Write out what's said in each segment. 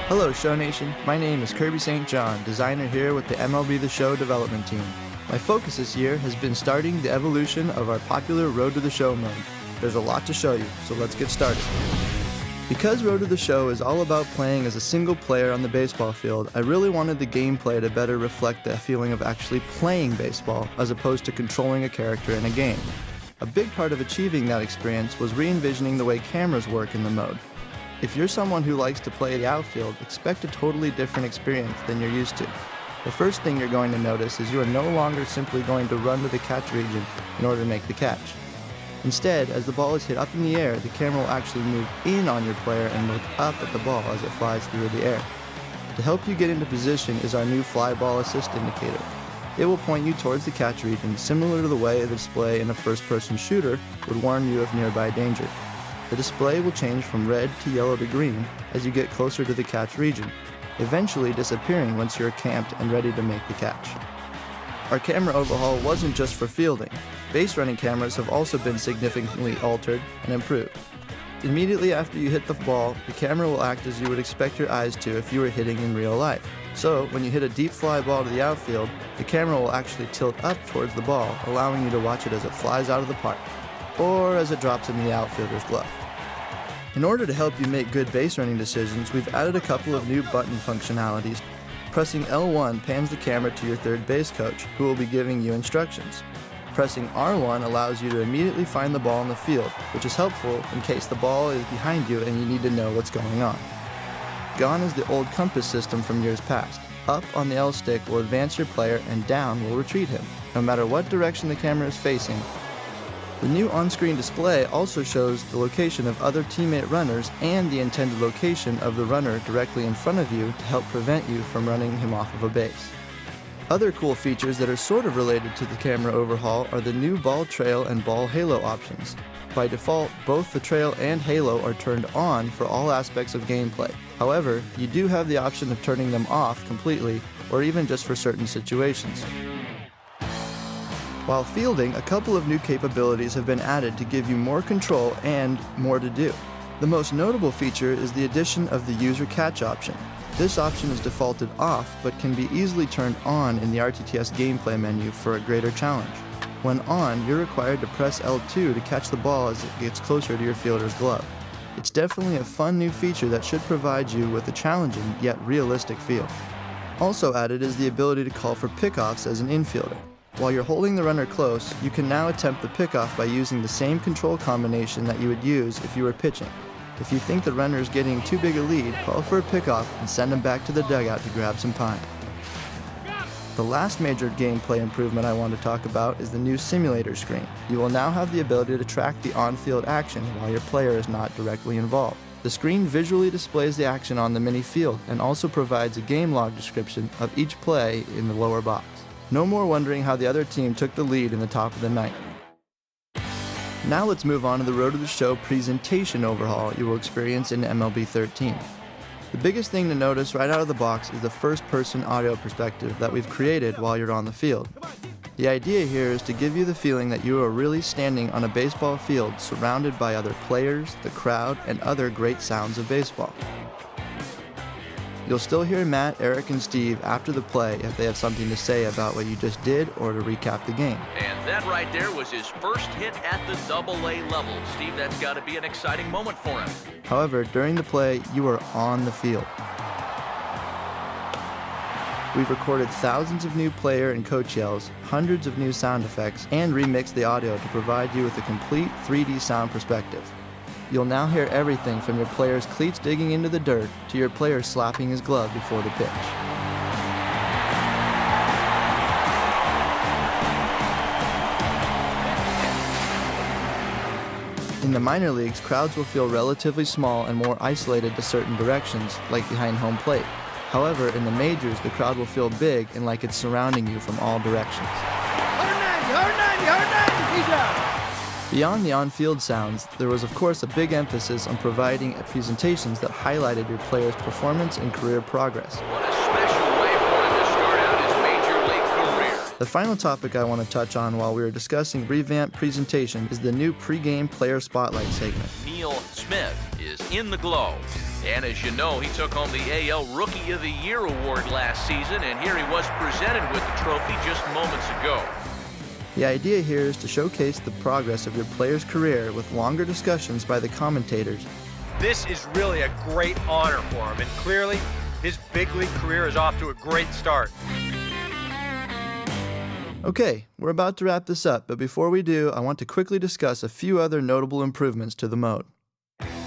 Hello Show Nation, my name is Kirby St. John, designer here with the MLB The Show development team. My focus this year has been starting the evolution of our popular Road to the Show mode. There's a lot to show you, so let's get started. Because Road to the Show is all about playing as a single player on the baseball field, I really wanted the gameplay to better reflect the feeling of actually playing baseball as opposed to controlling a character in a game. A big part of achieving that experience was re-envisioning the way cameras work in the mode. If you're someone who likes to play the outfield, expect a totally different experience than you're used to. The first thing you're going to notice is you are no longer simply going to run to the catch region in order to make the catch. Instead, as the ball is hit up in the air, the camera will actually move in on your player and look up at the ball as it flies through the air. To help you get into position is our new fly ball assist indicator. It will point you towards the catch region, similar to the way the display in a first-person shooter would warn you of nearby danger. The display will change from red to yellow to green as you get closer to the catch region, eventually disappearing once you're camped and ready to make the catch. Our camera overhaul wasn't just for fielding. Base running cameras have also been significantly altered and improved. Immediately after you hit the ball, the camera will act as you would expect your eyes to if you were hitting in real life. So, when you hit a deep fly ball to the outfield, the camera will actually tilt up towards the ball, allowing you to watch it as it flies out of the park, or as it drops into the outfielder's glove. In order to help you make good base running decisions, we've added a couple of new button functionalities. Pressing L1 pans the camera to your third base coach, who will be giving you instructions. Pressing R1 allows you to immediately find the ball in the field, which is helpful in case the ball is behind you and you need to know what's going on. Gone is the old compass system from years past. Up on the L stick will advance your player and down will retreat him, no matter what direction the camera is facing. The new on-screen display also shows the location of other teammate runners and the intended location of the runner directly in front of you to help prevent you from running him off of a base. Other cool features that are sort of related to the camera overhaul are the new ball trail and ball halo options. By default, both the trail and halo are turned on for all aspects of gameplay. However, you do have the option of turning them off completely or even just for certain situations. While fielding, a couple of new capabilities have been added to give you more control and more to do. The most notable feature is the addition of the user catch option. This option is defaulted off, but can be easily turned on in the RTTS gameplay menu for a greater challenge. When on, you're required to press L2 to catch the ball as it gets closer to your fielder's glove. It's definitely a fun new feature that should provide you with a challenging yet realistic feel. Also added is the ability to call for pickoffs as an infielder. While you're holding the runner close, you can now attempt the pickoff by using the same control combination that you would use if you were pitching. If you think the runner is getting too big a lead, call for a pickoff and send him back to the dugout to grab some time. The last major gameplay improvement I want to talk about is the new simulator screen. You will now have the ability to track the on-field action while your player is not directly involved. The screen visually displays the action on the mini field and also provides a game log description of each play in the lower box. No more wondering how the other team took the lead in the top of the ninth. Now let's move on to the Road to the Show presentation overhaul you will experience in MLB 13. The biggest thing to notice right out of the box is the first-person audio perspective that we've created while you're on the field. The idea here is to give you the feeling that you are really standing on a baseball field surrounded by other players, the crowd, and other great sounds of baseball. You'll still hear Matt, Eric, and Steve after the play if they have something to say about what you just did or to recap the game. And that right there was his first hit at the AA level. Steve, that's got to be an exciting moment for him. However, during the play, you are on the field. We've recorded thousands of new player and coach yells, hundreds of new sound effects, and remixed the audio to provide you with a complete 3D sound perspective. You'll now hear everything from your player's cleats digging into the dirt to your player slapping his glove before the pitch. In the minor leagues, crowds will feel relatively small and more isolated to certain directions, like behind home plate. However, in the majors, the crowd will feel big and like it's surrounding you from all directions. 190, he's out. Beyond the on-field sounds, there was of course a big emphasis on providing presentations that highlighted your player's performance and career progress. What a special way for him to start out his major league career. The final topic I want to touch on while we are discussing revamped presentation is the new pregame player spotlight segment. Neil Smith is in the glow. And as you know, he took home the AL Rookie of the Year award last season, and here he was presented with the trophy just moments ago. The idea here is to showcase the progress of your player's career with longer discussions by the commentators. This is really a great honor for him, and clearly his big league career is off to a great start. Okay, we're about to wrap this up, but before we do, I want to quickly discuss a few other notable improvements to the mode.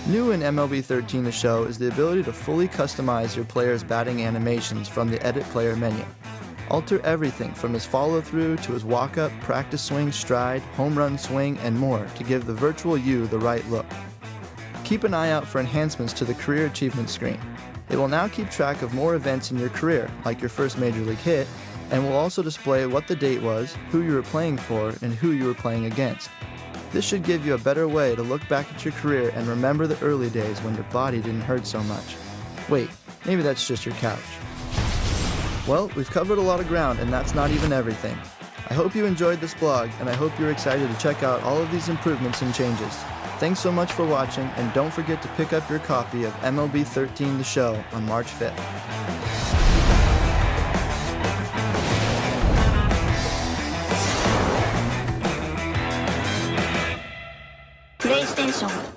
New in MLB 13 The Show is the ability to fully customize your player's batting animations from the Edit Player menu. Alter everything from his follow-through to his walk-up, practice swing, stride, home run swing, and more to give the virtual you the right look. Keep an eye out for enhancements to the Career Achievement screen. It will now keep track of more events in your career, like your first major league hit, and will also display what the date was, who you were playing for, and who you were playing against. This should give you a better way to look back at your career and remember the early days when your body didn't hurt so much. Wait, maybe that's just your couch. Well, we've covered a lot of ground, and that's not even everything. I hope you enjoyed this blog, and I hope you're excited to check out all of these improvements and changes. Thanks so much for watching, and don't forget to pick up your copy of MLB 13 The Show on March 5th. PlayStation